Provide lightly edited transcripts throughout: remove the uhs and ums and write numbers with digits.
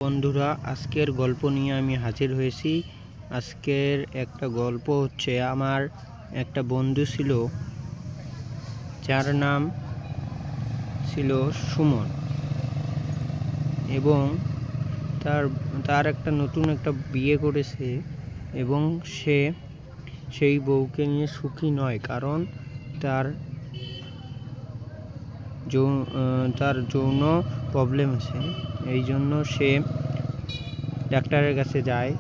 বন্ধুরা, আজকের গল্প নিয়ে আমি হাজির হয়েছি। আজকের একটা গল্প হচ্ছে, আমার একটা বন্ধু ছিল যার নাম ছিল সুমন, এবং তার একটা নতুন একটা বিয়ে করেছে এবং সে সেই বউকে নিয়ে সুখী নয়, কারণ তার যৌন প্রবলেম আছে। এই জন্য সে ডাক্তারের কাছে যায়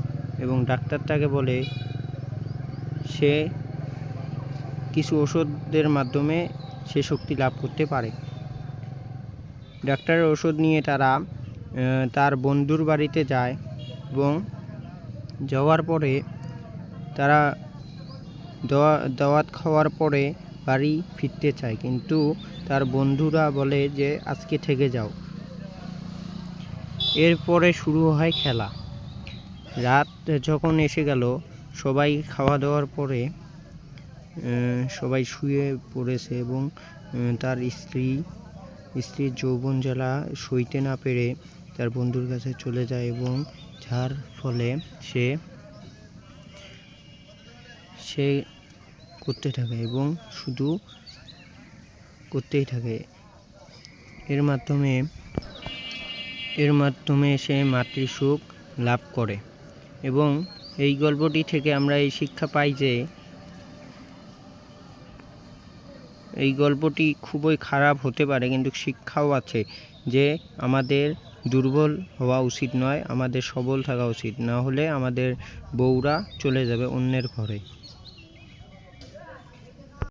এবং ডাক্তার তাকে বলে সে কিছু ওষুধের মাধ্যমে সে শক্তি লাভ করতে পারে। ডাক্তারের ওষুধ নিয়ে তারা তার বন্ধুর বাড়িতে যায় এবং যাওয়ার পরে তারা দাওয়াত খাওয়ার পরে বাড়ি ফিরতে চায়, কিন্তু তার বন্ধুরা বলে যে আজকে থেকে যাও। এরপরে শুরু হয় খেলা। রাত যখন এসে গেল, সবাই খাওয়া দাওয়ার পরে সবাই শুয়ে পড়েছে এবং তার স্ত্রীর যৌবন জ্বালা সইতে না পেরে তার বন্ধুর কাছে চলে যায় এবং যার ফলে সে করতে থাকে এবং শুধু করতেই থাকে। এর মাধ্যমে সে মাতৃসুখ লাভ করে। এবং এই গল্পটি থেকে আমরা এই শিক্ষা পাই যে এই গল্পটি খুবই খারাপ হতে পারে, কিন্তু শিক্ষাও আছে যে আমাদের দুর্বল হওয়া উচিত নয়, আমাদের সবল থাকা উচিত, না হলে আমাদের বউরা চলে যাবে অন্যের ঘরে।